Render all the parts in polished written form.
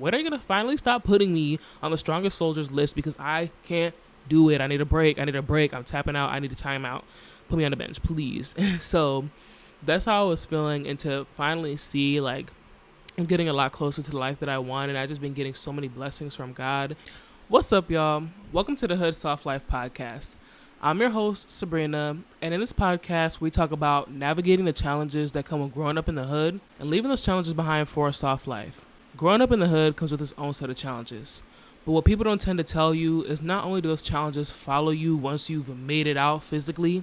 When are you going to finally stop putting me on the strongest soldiers list because I can't do it? I need a break. I'm tapping out. I need a timeout. Put me on the bench, please. So that's how I was feeling, and to finally see, like, I'm getting a lot closer to the life that I want, and I've just been getting so many blessings from God. What's up, y'all? Welcome to the Hood Soft Life Podcast. I'm your host, Sabrina, and in this podcast, we talk about navigating the challenges that come with growing up in the hood and leaving those challenges behind for a soft life. Growing up in the hood comes with its own set of challenges, but what people don't tend to tell you is not only do those challenges follow you once you've made it out physically,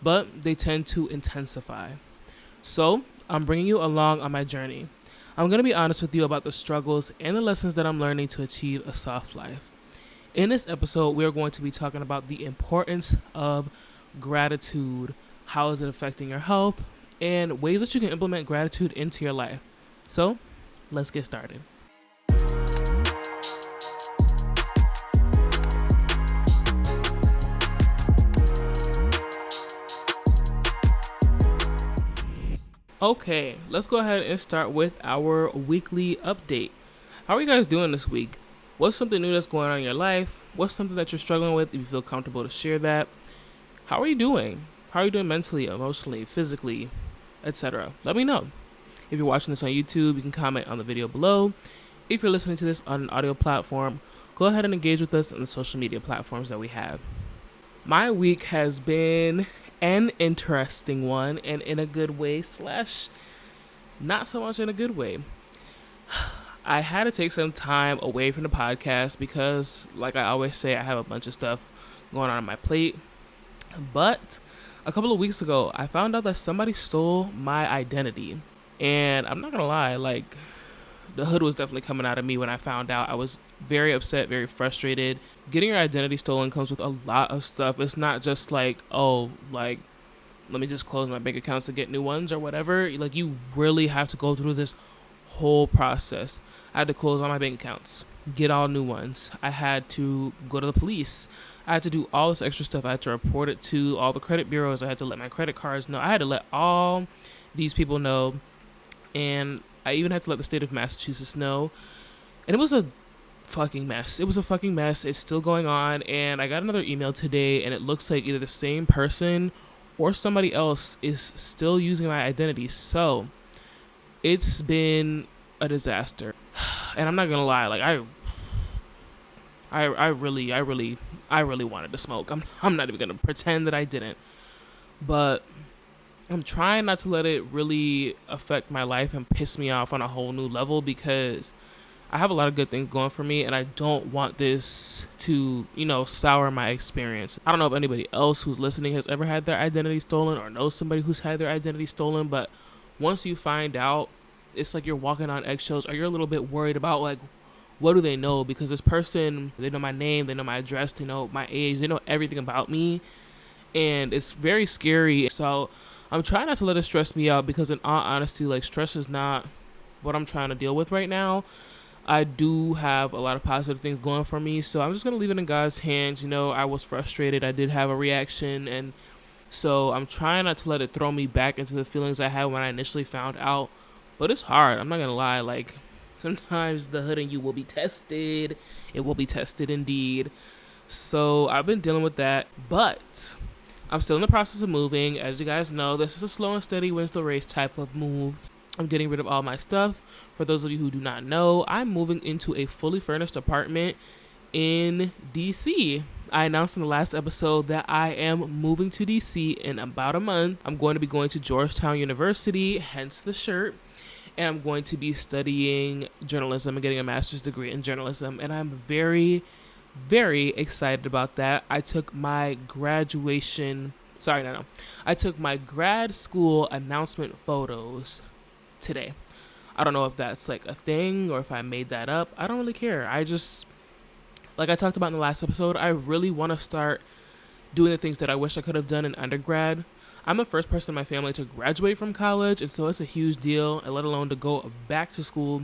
but they tend to intensify. So, I'm bringing you along on my journey. I'm going to be honest with you about the struggles and the lessons that I'm learning to achieve a soft life. In this episode, we are going to be talking about the importance of gratitude, how is it affecting your health, and ways that you can implement gratitude into your life. So, let's get started. Okay, let's go ahead and start with our weekly update. How are you guys doing this week? What's something new that's going on in your life? What's something that you're struggling with? If you feel comfortable to share that. How are you doing? How are you doing mentally, emotionally, physically, etc.? Let me know. If you're watching this on YouTube, you can comment on the video below. If you're listening to this on an audio platform, go ahead and engage with us on the social media platforms that we have. My week has been an interesting one, and in a good way / not so much in a good way. I had to take some time away from the podcast because, like I always say, I have a bunch of stuff going on my plate. But a couple of weeks ago, I found out that somebody stole my identity. And I'm not going to lie, like, the hood was definitely coming out of me when I found out. I was very upset, very frustrated. Getting your identity stolen comes with a lot of stuff. It's not just like, oh, like, let me just close my bank accounts to get new ones or whatever. Like, you really have to go through this whole process. I had to close all my bank accounts, get all new ones. I had to go to the police. I had to do all this extra stuff. I had to report it to all the credit bureaus. I had to let my credit cards know. I had to let all these people know. And I even had to let the state of Massachusetts know. And it was a fucking mess. It's still going on. And I got another email today, and it looks like either the same person or somebody else is still using my identity. So it's been a disaster. And I'm not gonna lie, like I really wanted to smoke. I'm not even gonna pretend that I didn't. But I'm trying not to let it really affect my life and piss me off on a whole new level, because I have a lot of good things going for me, and I don't want this to, sour my experience. I don't know if anybody else who's listening has ever had their identity stolen or knows somebody who's had their identity stolen, but once you find out, it's like you're walking on eggshells, or you're a little bit worried about, like, what do they know? Because this person, they know my name, they know my address, they know my age, they know everything about me, and it's very scary. So I'm trying not to let it stress me out, because in all honesty, like, stress is not what I'm trying to deal with right now. I do have a lot of positive things going for me, so I'm just going to leave it in God's hands. I was frustrated. I did have a reaction, and so I'm trying not to let it throw me back into the feelings I had when I initially found out. But it's hard. I'm not going to lie. Like, sometimes the hood in you will be tested. It will be tested indeed. So I've been dealing with that, but I'm still in the process of moving. As you guys know, this is a slow and steady wins the race type of move. I'm getting rid of all my stuff. For those of you who do not know, I'm moving into a fully furnished apartment in DC. I announced in the last episode that I am moving to DC in about a month. I'm going to be going to Georgetown University, hence the shirt. And I'm going to be studying journalism and getting a master's degree in journalism. And I'm very, very excited about that. I took my I took my grad school announcement photos today. I don't know if that's like a thing or if I made that up. I don't really care. I just, like I talked about in the last episode, I really want to start doing the things that I wish I could have done in undergrad. I'm the first person in my family to graduate from college, and so it's a huge deal, and let alone to go back to school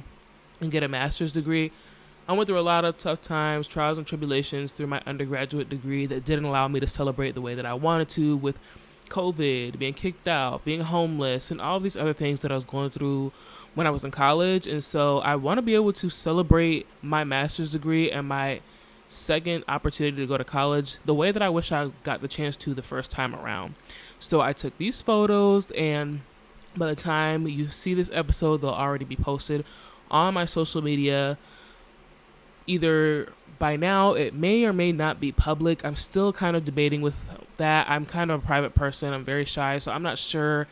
and get a master's degree. I went through a lot of tough times, trials and tribulations through my undergraduate degree that didn't allow me to celebrate the way that I wanted to, with COVID, being kicked out, being homeless, and all these other things that I was going through when I was in college. And so I want to be able to celebrate my master's degree and my second opportunity to go to college the way that I wish I got the chance to the first time around. So I took these photos, and by the time you see this episode, they'll already be posted on my social media. Either by now, it may or may not be public. I'm still kind of debating with that. I'm kind of a private person. I'm very shy, so I'm not sure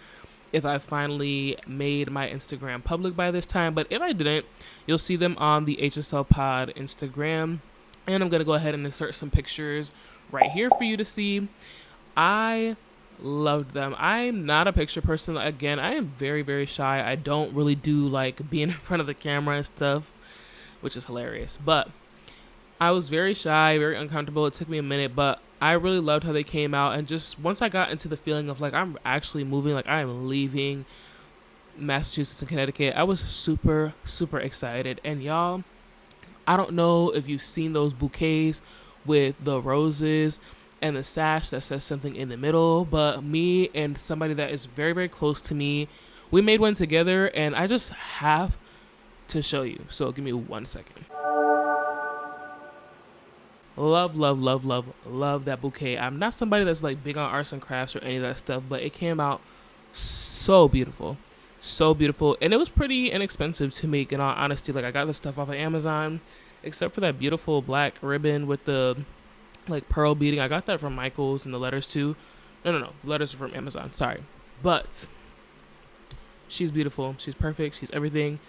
if I finally made my Instagram public by this time. But if I didn't, you'll see them on the HSL Pod Instagram. And I'm going to go ahead and insert some pictures right here for you to see. I loved them. I'm not a picture person. Again, I am very, very shy. I don't really do like being in front of the camera and stuff, which is hilarious. But I was very shy, very uncomfortable. It took me a minute, but I really loved how they came out. And just once I got into the feeling of like I'm actually moving, like I am leaving Massachusetts and Connecticut, I was super, super excited. And y'all, I don't know if you've seen those bouquets with the roses and the sash that says something in the middle, but me and somebody that is very, very close to me, we made one together, and I just have to show you. So give me 1 second. Love, love, love, love, love that bouquet. I'm not somebody that's like big on arts and crafts or any of that stuff, but it came out so beautiful. So beautiful. And it was pretty inexpensive to make, in all honesty. Like, I got this stuff off of Amazon, except for that beautiful black ribbon with the like pearl beading. I got that from Michael's, and the letters too. No. The letters are from Amazon. Sorry. But she's beautiful. She's perfect. She's everything.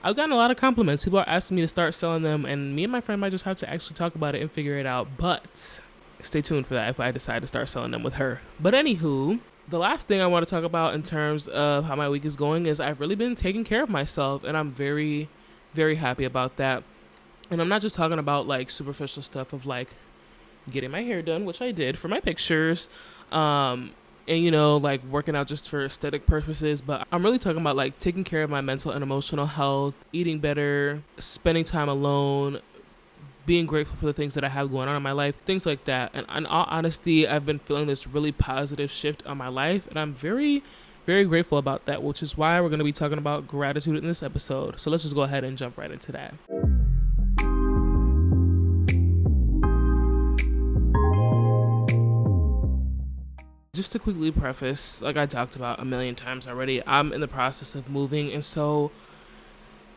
I've gotten a lot of compliments. People are asking me to start selling them, and me and my friend might just have to actually talk about it and figure it out. But stay tuned for that if I decide to start selling them with her. But anywho, the last thing I want to talk about in terms of how my week is going is I've really been taking care of myself, and I'm very, very happy about that. And I'm not just talking about like superficial stuff of like getting my hair done, which I did for my pictures, and, you know, like working out just for aesthetic purposes. But I'm really talking about like taking care of my mental and emotional health, eating better, spending time alone, being grateful for the things that I have going on in my life, things like that. And in all honesty, I've been feeling this really positive shift on my life, and I'm very, very grateful about that, which is why we're going to be talking about gratitude in this episode. So let's just go ahead and jump right into that. Just to quickly preface, like I talked about a million times already, I'm in the process of moving, and so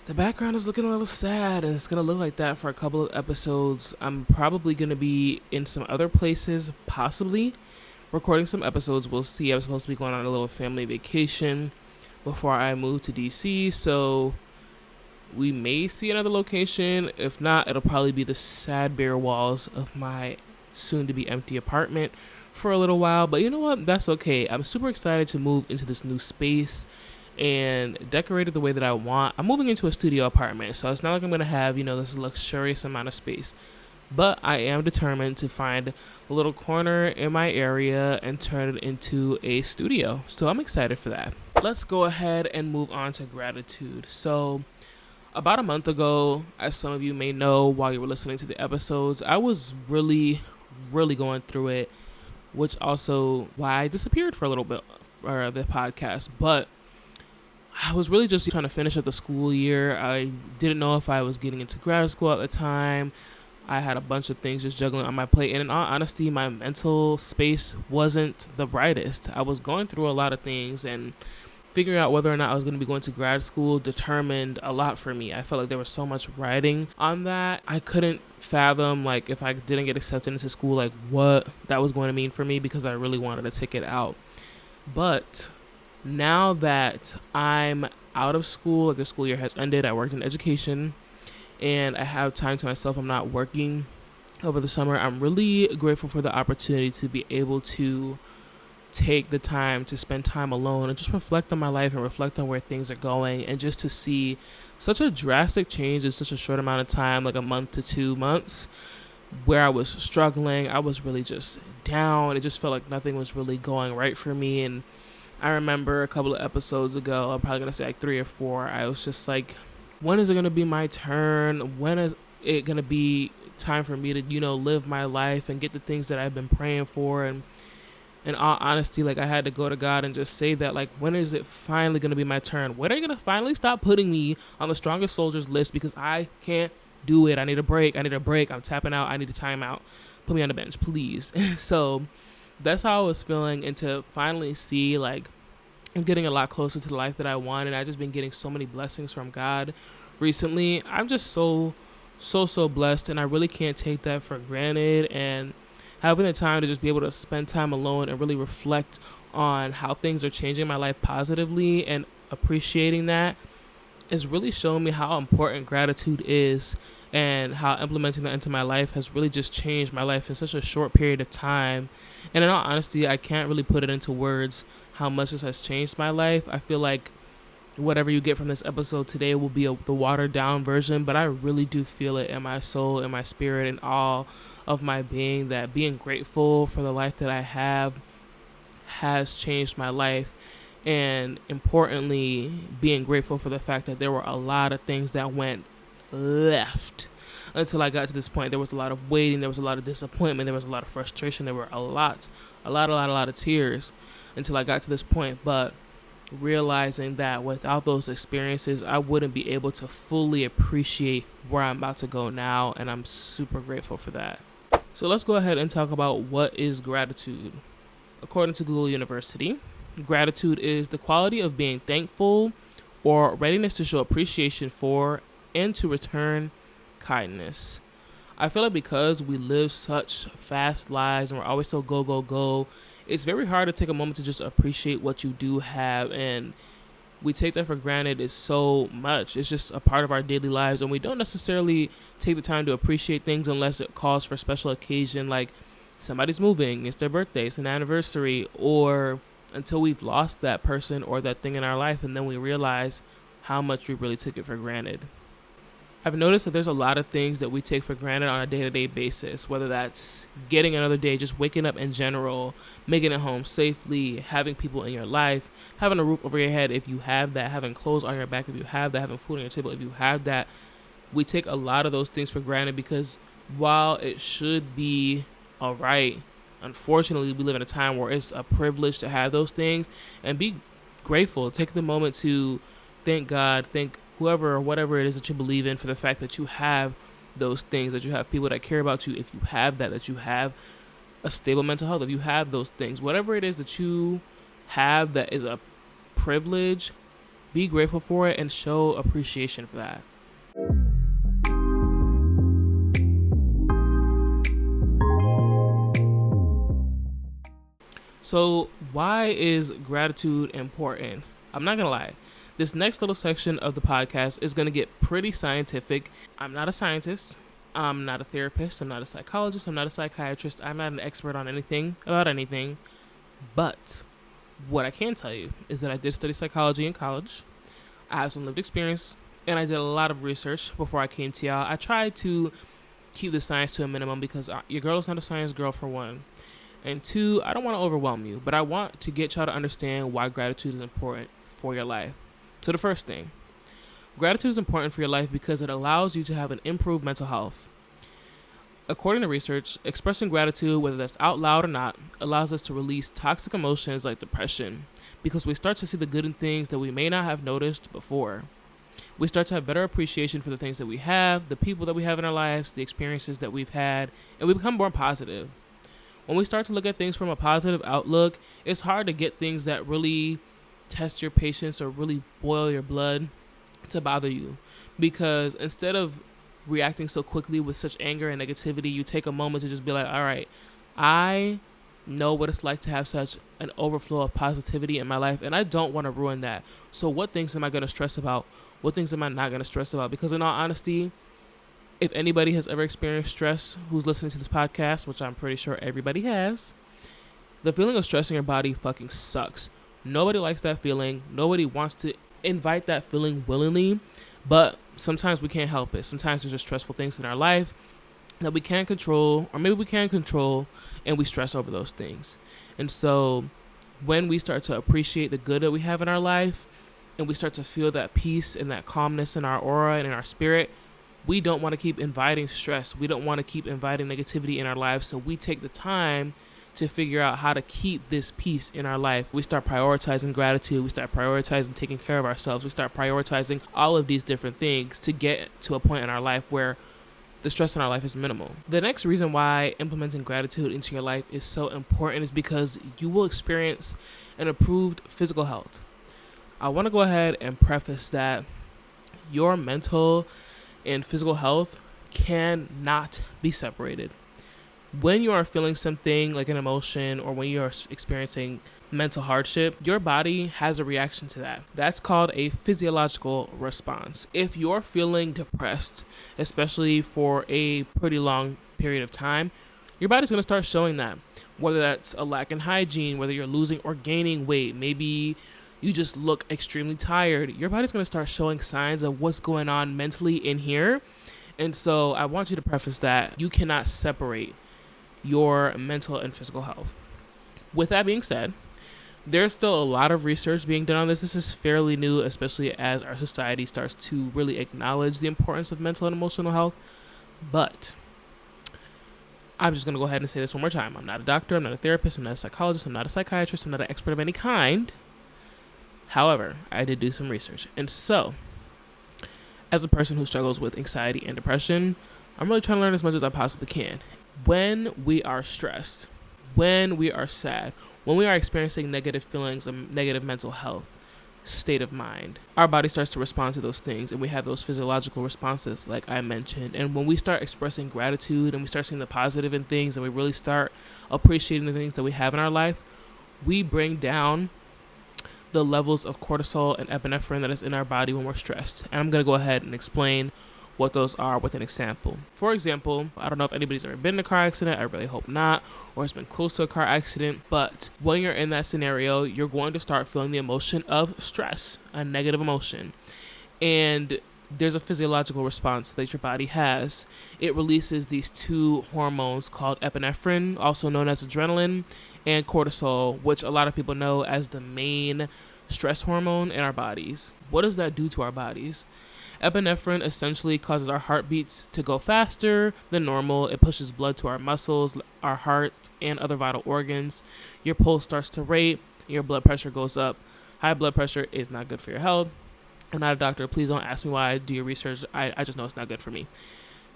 the background is looking a little sad, and it's going to look like that for a couple of episodes. I'm probably going to be in some other places, possibly recording some episodes. We'll see. I'm supposed to be going on a little family vacation before I move to DC, so we may see another location. If not, it'll probably be the sad bare walls of my soon-to-be empty apartment for a little while. But you know what? That's okay. I'm super excited to move into this new space and decorate it the way that I want. I'm moving into a studio apartment, so it's not like I'm going to have, you know, this luxurious amount of space. But I am determined to find a little corner in my area and turn it into a studio. So I'm excited for that. Let's go ahead and move on to gratitude. So about a month ago, as some of you may know while you were listening to the episodes, I was really, really going through it, which also why I disappeared for a little bit for the podcast. But I was really just trying to finish up the school year. I didn't know if I was getting into grad school at the time. I had a bunch of things just juggling on my plate. And in all honesty, my mental space wasn't the brightest. I was going through a lot of things, and figuring out whether or not I was going to be going to grad school determined a lot for me. I felt like there was so much riding on that. I couldn't fathom, like, if I didn't get accepted into school, like, what that was going to mean for me, because I really wanted a ticket out. But now that I'm out of school, like the school year has ended, I worked in education, and I have time to myself. I'm not working over the summer. I'm really grateful for the opportunity to be able to take the time to spend time alone and just reflect on my life and reflect on where things are going, and just to see such a drastic change in such a short amount of time, like a month to 2 months, where I was struggling. I was really just down. It just felt like nothing was really going right for me. And I remember a couple of episodes ago, I'm probably going to say like 3 or 4, I was just like, when is it going to be my turn? When is it going to be time for me to, you know, live my life and get the things that I've been praying for? And In all honesty, like I had to go to God and just say that, like, when is it finally going to be my turn? When are you going to finally stop putting me on the strongest soldiers list, because I can't do it. I need a break. I'm tapping out. I need a timeout. Put me on the bench, please. So that's how I was feeling, and to finally see, like, I'm getting a lot closer to the life that I want, and I've just been getting so many blessings from God recently. I'm just so blessed, and I really can't take that for granted. And having the time to just be able to spend time alone and really reflect on how things are changing my life positively and appreciating that is really showing me how important gratitude is, and how implementing that into my life has really just changed my life in such a short period of time. And in all honesty, I can't really put it into words how much this has changed my life. I feel like whatever you get from this episode today will be the watered down version, but I really do feel it in my soul, in my spirit, and all of my being, that being grateful for the life that I have has changed my life. And importantly, being grateful for the fact that there were a lot of things that went left until I got to this point. There was a lot of waiting, there was a lot of disappointment, there was a lot of frustration, there were a lot of tears until I got to this point. But realizing that without those experiences, I wouldn't be able to fully appreciate where I'm about to go now, and I'm super grateful for that. So let's go ahead and talk about what is gratitude. According to Google University, gratitude is the quality of being thankful or readiness to show appreciation for and to return kindness. I feel like because we live such fast lives and we're always so go, it's very hard to take a moment to just appreciate what you do have, and we take that for granted is so much. It's just a part of our daily lives, and we don't necessarily take the time to appreciate things unless it calls for special occasion, like somebody's moving, it's their birthday, it's an anniversary, or until we've lost that person or that thing in our life, and then we realize how much we really took it for granted. I've noticed that there's a lot of things that we take for granted on a day-to-day basis, whether that's getting another day, just waking up in general, making it home safely, having people in your life, having a roof over your head if you have that, having clothes on your back if you have that, having food on your table if you have that. We take a lot of those things for granted because while it should be all right, unfortunately, we live in a time where it's a privilege to have those things, and be grateful. Take the moment to thank God, thank whoever or whatever it is that you believe in for the fact that you have those things, that you have people that care about you. If you have that you have a stable mental health, if you have those things, whatever it is that you have that is a privilege, be grateful for it and show appreciation for that. So why is gratitude important? I'm not going to lie. This next little section of the podcast is going to get pretty scientific. I'm not a scientist. I'm not a therapist. I'm not a psychologist. I'm not a psychiatrist. I'm not an expert on anything about anything. But what I can tell you is that I did study psychology in college. I have some lived experience, and I did a lot of research before I came to y'all. I tried to keep the science to a minimum because your girl is not a science girl, for one. And two, I don't want to overwhelm you, but I want to get y'all to understand why gratitude is important for your life. So the first thing, gratitude is important for your life because it allows you to have an improved mental health. According to research, expressing gratitude, whether that's out loud or not, allows us to release toxic emotions like depression because we start to see the good in things that we may not have noticed before. We start to have better appreciation for the things that we have, the people that we have in our lives, the experiences that we've had, and we become more positive. When we start to look at things from a positive outlook, it's hard to get things that really test your patience or really boil your blood to bother you, because instead of reacting so quickly with such anger and negativity, you take a moment to just be like, all right, I know what it's like to have such an overflow of positivity in my life, and I don't want to ruin that. So what things am I going to stress about? What things am I not going to stress about? Because in all honesty, if anybody has ever experienced stress who's listening to this podcast, which I'm pretty sure everybody has, the feeling of stress in your body fucking sucks. Nobody likes that feeling. Nobody wants to invite that feeling willingly, but sometimes we can't help it. Sometimes there's just stressful things in our life that we can't control, or maybe we can control, and we stress over those things. And so when we start to appreciate the good that we have in our life, and we start to feel that peace and that calmness in our aura and in our spirit, we don't want to keep inviting stress. We don't want to keep inviting negativity in our lives. So we take the time to figure out how to keep this peace in our life. We start prioritizing gratitude. We start prioritizing taking care of ourselves. We start prioritizing all of these different things to get to a point in our life where the stress in our life is minimal. The next reason why implementing gratitude into your life is so important is because you will experience an improved physical health. I want to go ahead and preface that your mental and physical health cannot be separated. When you are feeling something like an emotion or when you are experiencing mental hardship, your body has a reaction to that. That's called a physiological response. If you're feeling depressed, especially for a pretty long period of time, your body's going to start showing that. Whether that's a lack in hygiene, whether you're losing or gaining weight, maybe you just look extremely tired, your body's going to start showing signs of what's going on mentally in here. And so I want you to preface that you cannot separate your mental and physical health. With that being said, there's still a lot of research being done on this. This is fairly new, especially as our society starts to really acknowledge the importance of mental and emotional health. But I'm just going to go ahead and say this one more time. I'm not a doctor. I'm not a therapist. I'm not a psychologist. I'm not a psychiatrist. I'm not an expert of any kind. However, I did do some research. And so, as a person who struggles with anxiety and depression, I'm really trying to learn as much as I possibly can. When we are stressed, when we are sad, when we are experiencing negative feelings and negative mental health state of mind, our body starts to respond to those things, and we have those physiological responses like I mentioned. And when we start expressing gratitude and we start seeing the positive in things and we really start appreciating the things that we have in our life, we bring down the levels of cortisol and epinephrine that is in our body when we're stressed. And I'm going to go ahead and explain what those are with an example. For example, I don't know if anybody's ever been in a car accident, I really hope not, or has been close to a car accident, but when you're in that scenario, you're going to start feeling the emotion of stress, a negative emotion. And there's a physiological response that your body has. It releases these two hormones called epinephrine, also known as adrenaline, and cortisol, which a lot of people know as the main stress hormone in our bodies. What does that do to our bodies? Epinephrine essentially causes our heartbeats to go faster than normal. It pushes blood to our muscles, our heart, and other vital organs. Your pulse starts to rate, your blood pressure goes up. High blood pressure is not good for your health. I'm not a doctor. Please don't ask me why I do your research. I just know it's not good for me.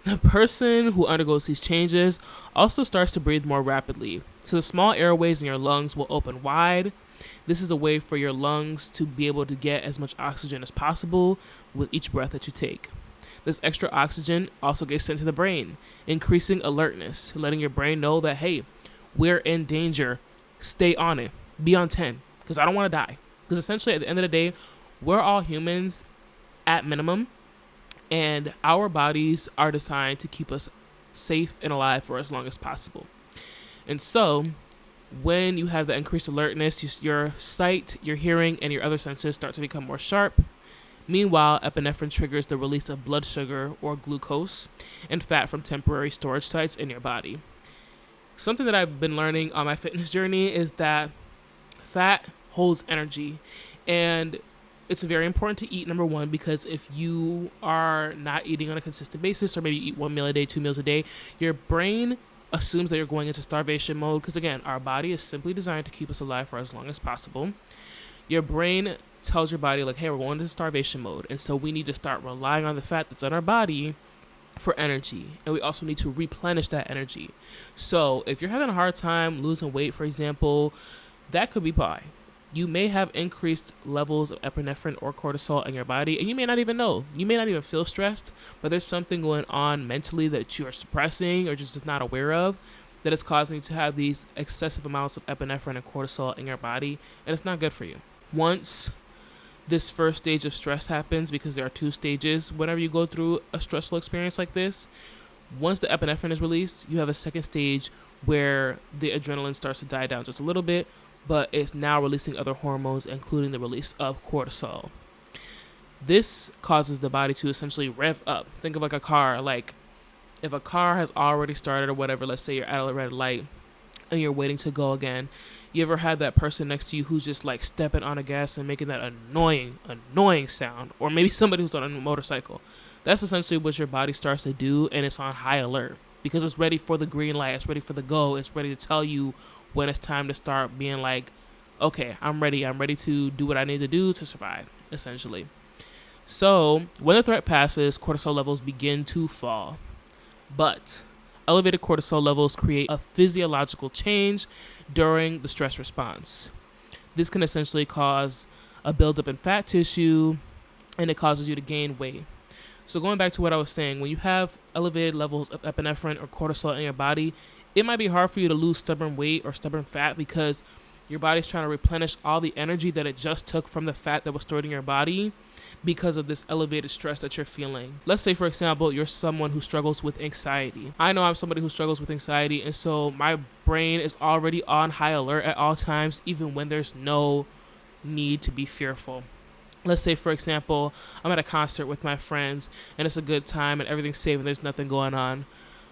The person who undergoes these changes also starts to breathe more rapidly. So the small airways in your lungs will open wide. This is a way for your lungs to be able to get as much oxygen as possible with each breath that you take. This extra oxygen also gets sent to the brain, increasing alertness, letting your brain know that, hey, we're in danger. Stay on it. Be on 10, because I don't want to die. Because essentially, at the end of the day, we're all humans at minimum, and our bodies are designed to keep us safe and alive for as long as possible. And so, when you have the increased alertness, your sight, your hearing, and your other senses start to become more sharp. Meanwhile, epinephrine triggers the release of blood sugar or glucose and fat from temporary storage sites in your body. Something that I've been learning on my fitness journey is that fat holds energy, and it's very important to eat, number one, because if you are not eating on a consistent basis, or maybe you eat 1 meal a day, 2 meals a day, your brain assumes that you're going into starvation mode, because again, our body is simply designed to keep us alive for as long as possible. Your brain tells your body, like, hey, we're going into starvation mode, and so we need to start relying on the fat that's in our body for energy, and we also need to replenish that energy. So if you're having a hard time losing weight, for example, that could be why. You may have increased levels of epinephrine or cortisol in your body, and you may not even know. You may not even feel stressed, but there's something going on mentally that you are suppressing or just not aware of that is causing you to have these excessive amounts of epinephrine and cortisol in your body, and it's not good for you. Once this first stage of stress happens, because there are 2 stages whenever you go through a stressful experience like this, once the epinephrine is released, you have a second stage where the adrenaline starts to die down just a little bit, but it's now releasing other hormones, including the release of cortisol. This causes the body to essentially rev up. Think of like a car. Like if a car has already started or whatever, let's say you're at a red light and you're waiting to go again. You ever had that person next to you who's just like stepping on the gas and making that annoying sound? Or maybe somebody who's on a motorcycle. That's essentially what your body starts to do, and it's on high alert because it's ready for the green light. It's ready for the go. It's ready to tell you when it's time to start being like, okay, I'm ready to do what I need to do to survive, essentially. So when the threat passes, cortisol levels begin to fall. But elevated cortisol levels create a physiological change during the stress response. This can essentially cause a buildup in fat tissue, and it causes you to gain weight. So going back to what I was saying, when you have elevated levels of epinephrine or cortisol in your body, it might be hard for you to lose stubborn weight or stubborn fat because your body's trying to replenish all the energy that it just took from the fat that was stored in your body because of this elevated stress that you're feeling. Let's say, for example, you're someone who struggles with anxiety. I know I'm somebody who struggles with anxiety, and so my brain is already on high alert at all times, even when there's no need to be fearful. Let's say, for example, I'm at a concert with my friends and it's a good time and everything's safe and there's nothing going on.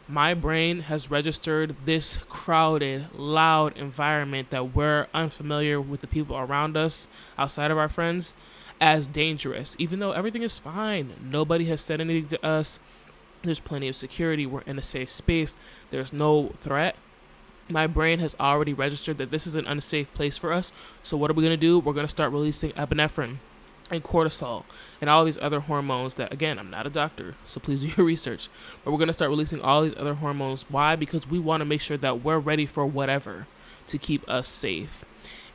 My brain has registered this crowded, loud environment that we're unfamiliar with the people around us outside of our friends as dangerous, even though everything is fine. Nobody has said anything to us. There's plenty of security. We're in a safe space. There's no threat. My brain has already registered that this is an unsafe place for us. So what are we going to do? We're going to start releasing epinephrine and cortisol and all these other hormones that, again, I'm not a doctor, so please do your research. But we're going to start releasing all these other hormones. Why? Because we want to make sure that we're ready for whatever to keep us safe.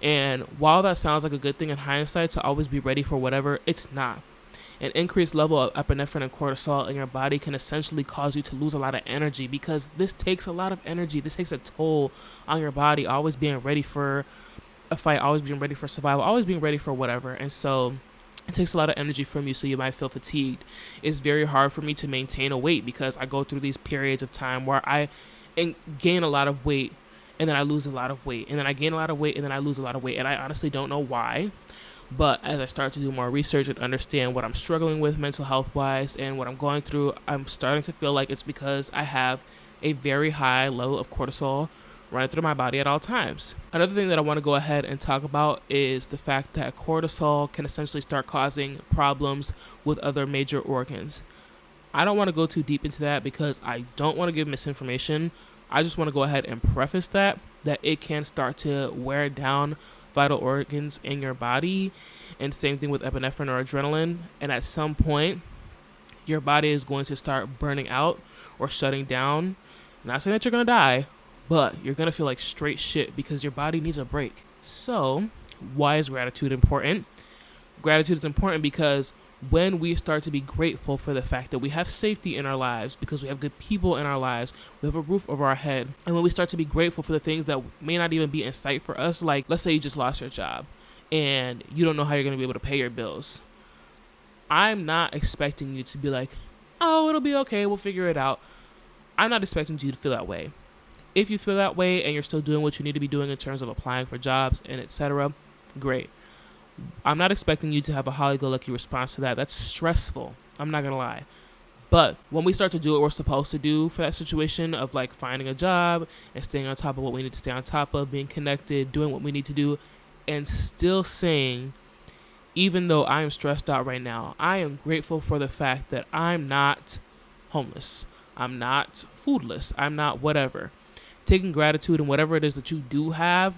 And while that sounds like a good thing in hindsight to always be ready for whatever, it's not. An increased level of epinephrine and cortisol in your body can essentially cause you to lose a lot of energy because this takes a lot of energy. This takes a toll on your body, always being ready for a fight, always being ready for survival, always being ready for whatever. And so it takes a lot of energy from you, so you might feel fatigued. It's very hard for me to maintain a weight because I go through these periods of time where I gain a lot of weight and then I lose a lot of weight, and then I gain a lot of weight and then I lose a lot of weight, and I honestly don't know why. But as I start to do more research and understand what I'm struggling with mental health wise and what I'm going through, I'm starting to feel like it's because I have a very high level of cortisol running through my body at all times. Another thing that I want to go ahead and talk about is the fact that cortisol can essentially start causing problems with other major organs. I don't want to go too deep into that because I don't want to give misinformation. I just want to go ahead and preface that it can start to wear down vital organs in your body, and same thing with epinephrine or adrenaline. And at some point, your body is going to start burning out or shutting down. I'm not saying that you're going to die, but you're going to feel like straight shit because your body needs a break. So why is gratitude important? Gratitude is important because when we start to be grateful for the fact that we have safety in our lives, because we have good people in our lives, we have a roof over our head, and when we start to be grateful for the things that may not even be in sight for us, like let's say you just lost your job and you don't know how you're going to be able to pay your bills. I'm not expecting you to be like, oh, it'll be okay, we'll figure it out. I'm not expecting you to feel that way. If you feel that way and you're still doing what you need to be doing in terms of applying for jobs and etc., great. I'm not expecting you to have a happy-go-lucky response to that. That's stressful. I'm not going to lie. But when we start to do what we're supposed to do for that situation of like finding a job and staying on top of what we need to stay on top of, being connected, doing what we need to do, and still saying, even though I am stressed out right now, I am grateful for the fact that I'm not homeless. I'm not foodless. I'm not whatever. Taking gratitude and whatever it is that you do have,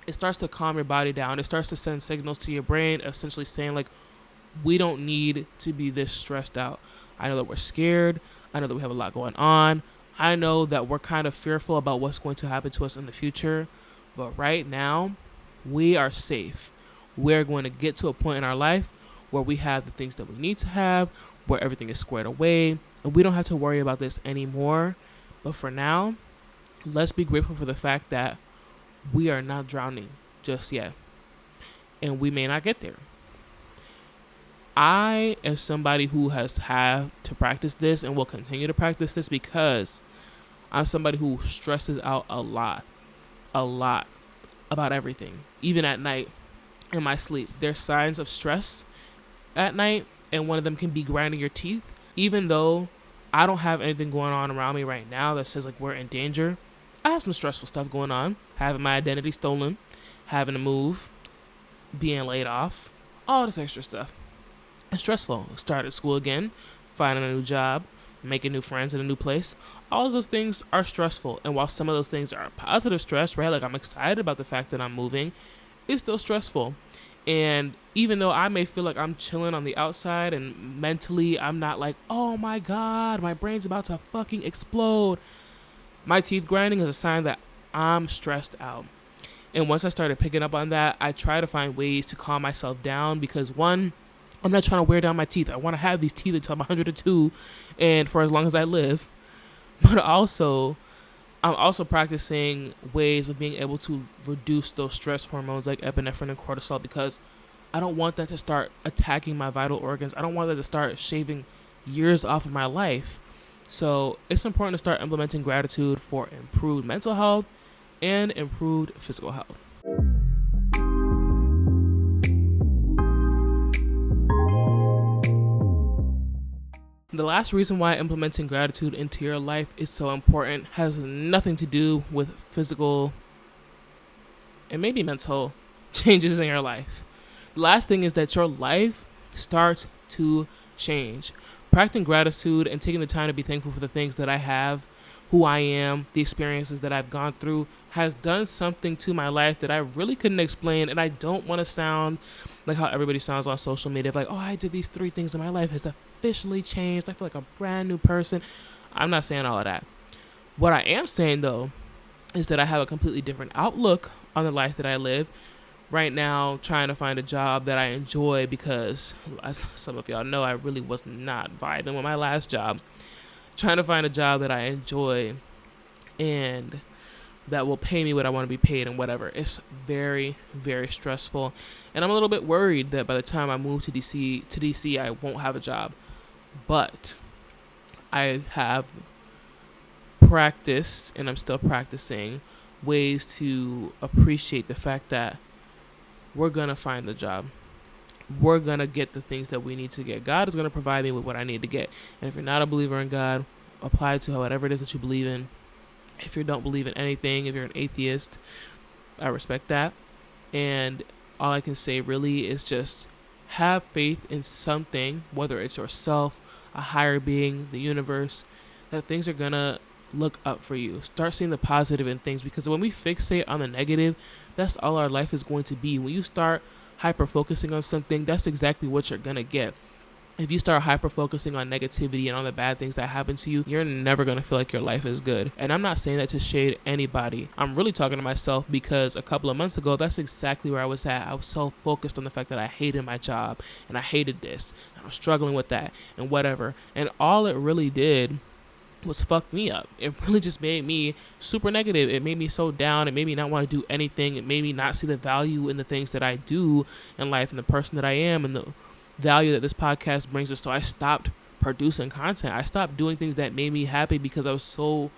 it starts to calm your body down. It starts to send signals to your brain, essentially saying like, we don't need to be this stressed out. I know that we're scared. I know that we have a lot going on. I know that we're kind of fearful about what's going to happen to us in the future. But right now, we are safe. We're going to get to a point in our life where we have the things that we need to have, where everything is squared away, and we don't have to worry about this anymore. But for now, let's be grateful for the fact that we are not drowning just yet. And we may not get there. I am somebody who has had to practice this and will continue to practice this because I'm somebody who stresses out a lot about everything. Even at night in my sleep, there's signs of stress at night, and one of them can be grinding your teeth. Even though I don't have anything going on around me right now that says like we're in danger, I have some stressful stuff going on. Having my identity stolen, having to move, being laid off, all this extra stuff. It's stressful. Started school again, finding a new job, making new friends in a new place. All of those things are stressful. And while some of those things are positive stress, right? Like I'm excited about the fact that I'm moving, it's still stressful. And even though I may feel like I'm chilling on the outside and mentally I'm not like, oh my God, my brain's about to fucking explode, my teeth grinding is a sign that I'm stressed out. And once I started picking up on that, I try to find ways to calm myself down because one, I'm not trying to wear down my teeth. I want to have these teeth until I'm 102 and for as long as I live. But also, I'm also practicing ways of being able to reduce those stress hormones like epinephrine and cortisol because I don't want that to start attacking my vital organs. I don't want that to start shaving years off of my life. So it's important to start implementing gratitude for improved mental health and improved physical health. The last reason why implementing gratitude into your life is so important has nothing to do with physical and maybe mental changes in your life. The last thing is that your life starts to change. Practicing gratitude and taking the time to be thankful for the things that I have, who I am, the experiences that I've gone through has done something to my life that I really couldn't explain. And I don't want to sound like how everybody sounds on social media, like, oh, I did these 3 things in my life has officially changed. I feel like a brand new person. I'm not saying all of that. What I am saying though is that I have a completely different outlook on the life that I live right now, trying to find a job that I enjoy because, as some of y'all know, I really was not vibing with my last job. Trying to find a job that I enjoy and that will pay me what I want to be paid and whatever. It's very, very stressful. And I'm a little bit worried that by the time I move to DC, I won't have a job. But I have practiced, and I'm still practicing, ways to appreciate the fact that we're going to find the job. We're going to get the things that we need to get. God is going to provide me with what I need to get. And if you're not a believer in God, apply to whatever it is that you believe in. If you don't believe in anything, if you're an atheist, I respect that. And all I can say really is just have faith in something, whether it's yourself, a higher being, the universe, that things are going to look up for you. Start seeing the positive in things, because when we fixate on the negative, that's all our life is going to be. When you start hyper focusing on something, that's exactly what you're going to get. If you start hyper focusing on negativity and on the bad things that happen to you, you're never going to feel like your life is good. And I'm not saying that to shade anybody. I'm really talking to myself because a couple of months ago, that's exactly where I was at. I was so focused on the fact that I hated my job and I hated this and I'm struggling with that and whatever. And all it really did was fuck me up. It really just made me super negative. It made me so down. It made me not want to do anything. It made me not see the value in the things that I do in life and the person that I am and the value that this podcast brings us. So I stopped producing content. I stopped doing things that made me happy because I was so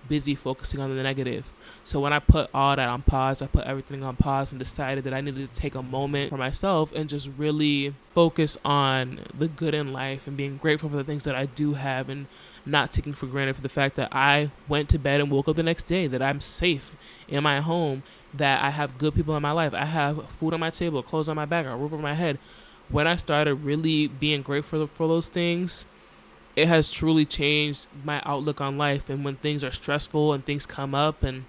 busy focusing on the negative. So when I put all that on pause, I put everything on pause and decided that I needed to take a moment for myself and just really focus on the good in life and being grateful for the things that I do have and not taking for granted for the fact that I went to bed and woke up the next day, that I'm safe in my home, that I have good people in my life. I have food on my table, clothes on my back, a roof over my head. When I started really being grateful for those things, it has truly changed my outlook on life. And when things are stressful and things come up and,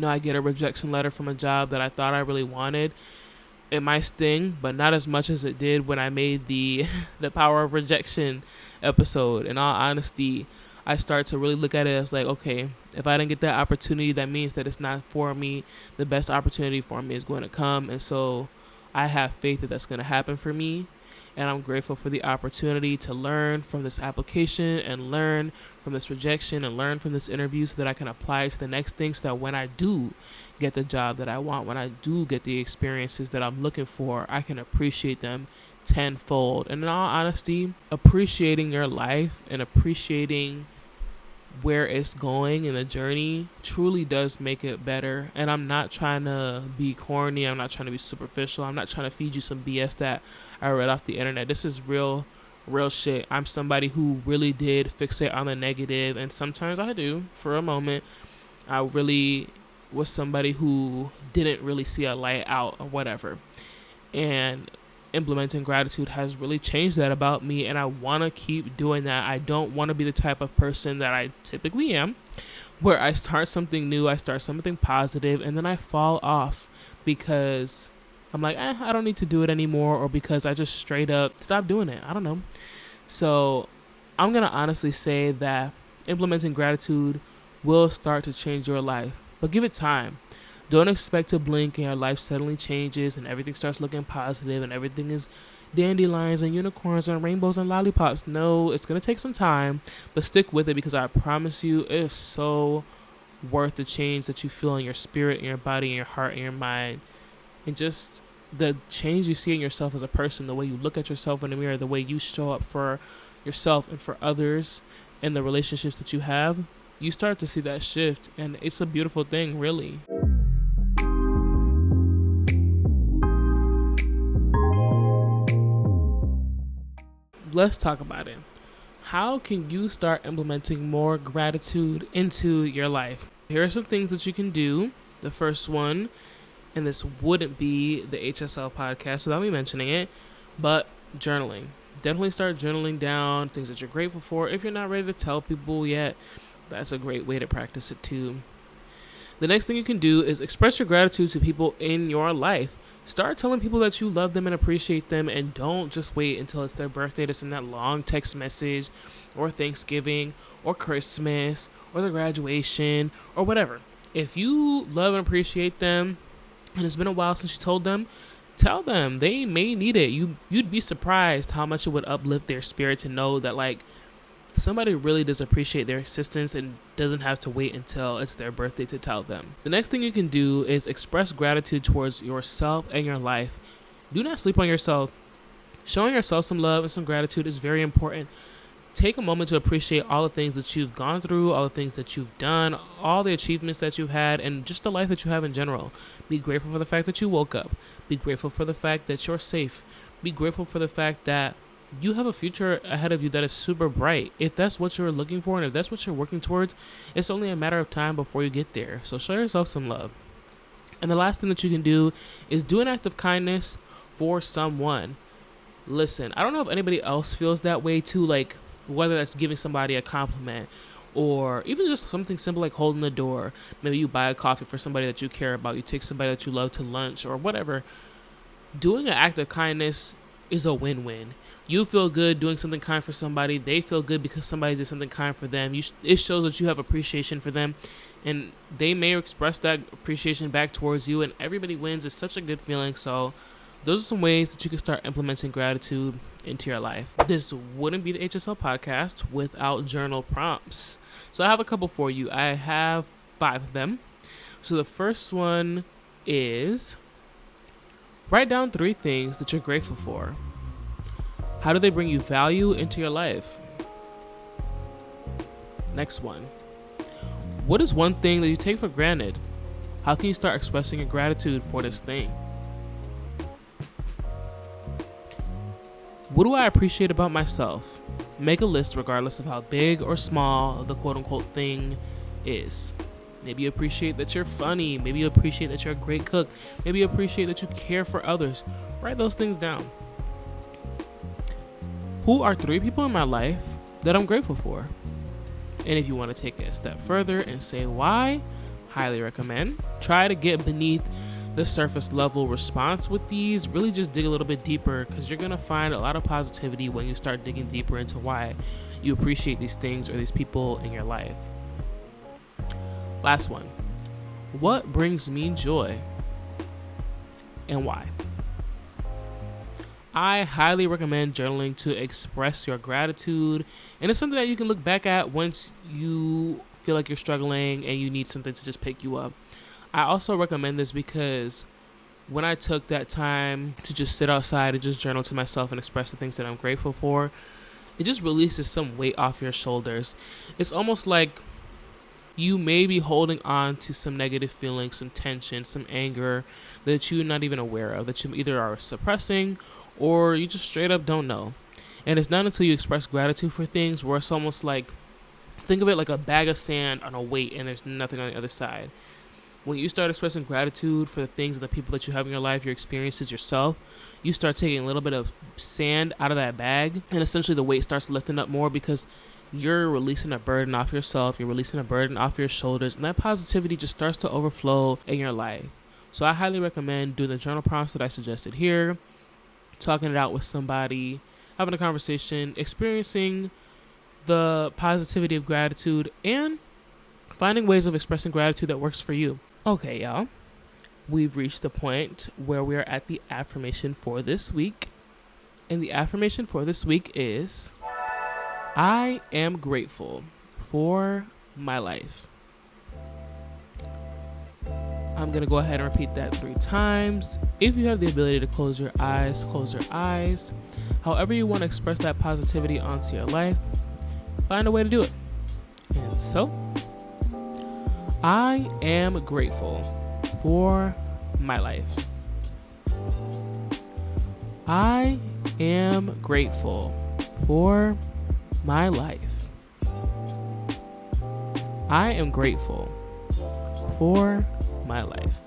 I get a rejection letter from a job that I thought I really wanted, it might sting, but not as much as it did when I made the Power of Rejection episode. In all honesty, I start to really look at it as like, okay, if I didn't get that opportunity, that means that it's not for me. The best opportunity for me is going to come. And so I have faith that that's going to happen for me. And I'm grateful for the opportunity to learn from this application and learn from this rejection and learn from this interview so that I can apply it to the next thing, so that when I do get the job that I want, when I do get the experiences that I'm looking for, I can appreciate them tenfold. And in all honesty, appreciating your life and appreciating where it's going in the journey truly does make it better. And I'm not trying to be corny. I'm not trying to be superficial. I'm not trying to feed you some BS that I read off the internet. This is real shit. I'm somebody who really did fixate on the negative, and sometimes I do for a moment. I really was somebody who didn't really see a light out or whatever. And implementing gratitude has really changed that about me, and I want to keep doing that. I don't want to be the type of person that I typically am, where I start something new, I start something positive, and then I fall off because I'm like, I don't need to do it anymore, or because I just straight up stop doing it. I don't know. So I'm going to honestly say that implementing gratitude will start to change your life, but give it time. Don't expect to blink and your life suddenly changes and everything starts looking positive and everything is dandelions and unicorns and rainbows and lollipops. No, it's going to take some time, but stick with it, because I promise you it's so worth the change that you feel in your spirit, in your body, in your heart, in your mind, and just the change you see in yourself as a person, the way you look at yourself in the mirror, the way you show up for yourself and for others, and the relationships that you have. You start to see that shift, and it's a beautiful thing, really. Let's talk about it. How can you start implementing more gratitude into your life? Here are some things that you can do. The first one, and this wouldn't be the HSL podcast without me mentioning it, but journaling. Definitely start journaling down things that you're grateful for. If you're not ready to tell people yet, that's a great way to practice it too. The next thing you can do is express your gratitude to people in your life. Start telling people that you love them and appreciate them, and don't just wait until it's their birthday to send that long text message, or Thanksgiving, or Christmas, or the graduation, or whatever. If you love and appreciate them, and it's been a while since you told them, tell them. They may need it. You'd be surprised how much it would uplift their spirit to know that, like, somebody really does appreciate their existence and doesn't have to wait until it's their birthday to tell them. The next thing you can do is express gratitude towards yourself and your life. Do not sleep on yourself. Showing yourself some love and some gratitude is very important. Take a moment to appreciate all the things that you've gone through, all the things that you've done, all the achievements that you've had, and just the life that you have in general. Be grateful for the fact that you woke up. Be grateful for the fact that you're safe. Be grateful for the fact that you have a future ahead of you that is super bright. If that's what you're looking for and if that's what you're working towards, it's only a matter of time before you get there. So show yourself some love. And the last thing that you can do is do an act of kindness for someone. Listen, I don't know if anybody else feels that way too, like whether that's giving somebody a compliment or even just something simple like holding the door. Maybe you buy a coffee for somebody that you care about. You take somebody that you love to lunch or whatever. Doing an act of kindness is a win-win. You feel good doing something kind for somebody. They feel good because somebody did something kind for them. It shows that you have appreciation for them, and they may express that appreciation back towards you, and everybody wins. It's such a good feeling. So those are some ways that you can start implementing gratitude into your life. This wouldn't be the HSL podcast without journal prompts. So I have a couple for you. I have 5 of them. So the first one is write down 3 things that you're grateful for. How do they bring you value into your life? Next one. What is one thing that you take for granted? How can you start expressing your gratitude for this thing? What do I appreciate about myself? Make a list regardless of how big or small the quote-unquote thing is. Maybe you appreciate that you're funny. Maybe you appreciate that you're a great cook. Maybe you appreciate that you care for others. Write those things down. Who are 3 people in my life that I'm grateful for? And if you want to take it a step further and say why, highly recommend. Try to get beneath the surface level response with these. Really just dig a little bit deeper, because you're going to find a lot of positivity when you start digging deeper into why you appreciate these things or these people in your life. Last one. What brings me joy and why? I highly recommend journaling to express your gratitude, and it's something that you can look back at once you feel like you're struggling and you need something to just pick you up. I also recommend this because when I took that time to just sit outside and just journal to myself and express the things that I'm grateful for, it just releases some weight off your shoulders. It's almost like you may be holding on to some negative feelings, some tension, some anger that you're not even aware of, that you either are suppressing or you just straight up don't know. And it's not until you express gratitude for things where it's almost like, think of it like a bag of sand on a weight and there's nothing on the other side. When you start expressing gratitude for the things and the people that you have in your life, your experiences, yourself, you start taking a little bit of sand out of that bag, and essentially the weight starts lifting up more because you're releasing a burden off yourself, you're releasing a burden off your shoulders, and that positivity just starts to overflow in your life. So I highly recommend doing the journal prompts that I suggested here, talking it out with somebody, having a conversation, experiencing the positivity of gratitude, and finding ways of expressing gratitude that works for you. Okay, y'all. We've reached the point where we are at the affirmation for this week. And the affirmation for this week is, I am grateful for my life. I'm going to go ahead and repeat that 3 times. If you have the ability to close your eyes, close your eyes. However you want to express that positivity onto your life, find a way to do it. And so, I am grateful for my life. I am grateful for my life. I am grateful for my life.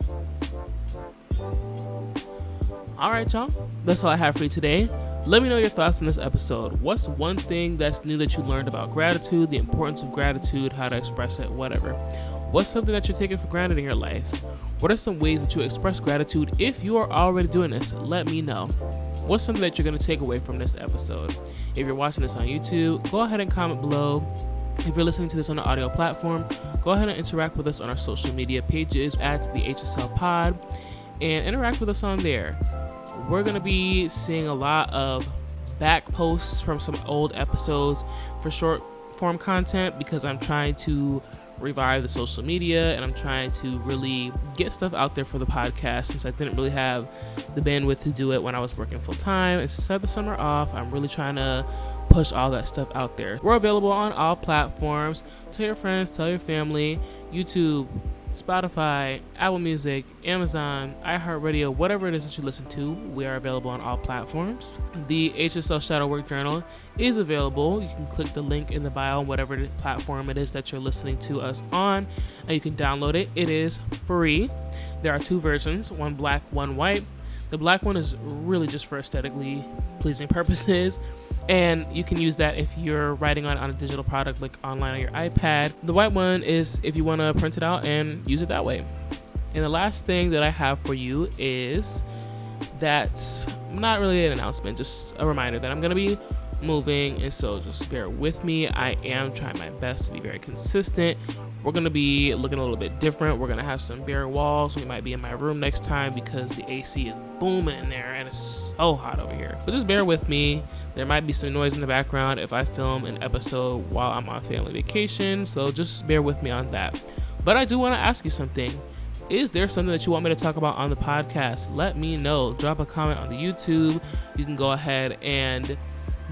All right, y'all. That's all I have for you today. Let me know your thoughts on this episode. What's one thing that's new that you learned about gratitude, the importance of gratitude, how to express it, whatever. What's something that you're taking for granted in your life? What are some ways that you express gratitude? If you are already doing this, let me know. What's something that you're going to take away from this episode? If you're watching this on YouTube, go ahead and comment below. If you're listening to this on an audio platform, go ahead and interact with us on our social media pages at the HSL Pod and interact with us on there. We're going to be seeing a lot of back posts from some old episodes for short form content because I'm trying to revive the social media and I'm trying to really get stuff out there for the podcast since I didn't really have the bandwidth to do it when I was working full time. And since I had the summer off, I'm really trying to push all that stuff out there. We're available on all platforms. Tell your friends, tell your family, YouTube, Spotify, Apple Music, Amazon, iHeartRadio, whatever it is that you listen to, we are available on all platforms. The HSL Shadow Work Journal is available. You can click the link in the bio on whatever the platform it is that you're listening to us on, and you can download it. It is free. There are 2 versions, one black, one white. The black one is really just for aesthetically pleasing purposes, and you can use that if you're writing on a digital product like online on your iPad. The white one is if you want to print it out and use it that way. And the last thing that I have for you is that's not really an announcement, just a reminder that I'm going to be moving, and so just bear with me. I am trying my best to be very consistent. We're going to be looking a little bit different. We're going to have some bare walls. We might be in my room next time because the AC is booming in there and it's so hot over here. But just bear with me. There might be some noise in the background if I film an episode while I'm on family vacation, so just bear with me on that. But I do want to ask you something. Is there something that you want me to talk about on the podcast? Let me know. Drop a comment on the YouTube. You can go ahead and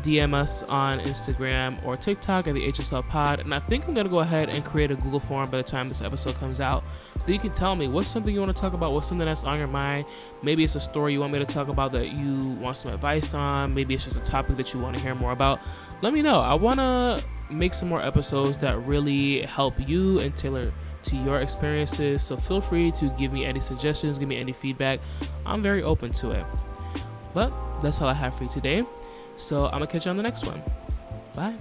DM us on Instagram or TikTok at the HSL Pod. And I think I'm going to go ahead and create a Google form by the time this episode comes out. So you can tell me what's something you want to talk about, what's something that's on your mind. Maybe it's a story you want me to talk about that you want some advice on. Maybe it's just a topic that you want to hear more about. Let me know. I want to make some more episodes that really help you and tailor to your experiences. So feel free to give me any suggestions, give me any feedback. I'm very open to it. But that's all I have for you today. So I'm going to catch you on the next one. Bye.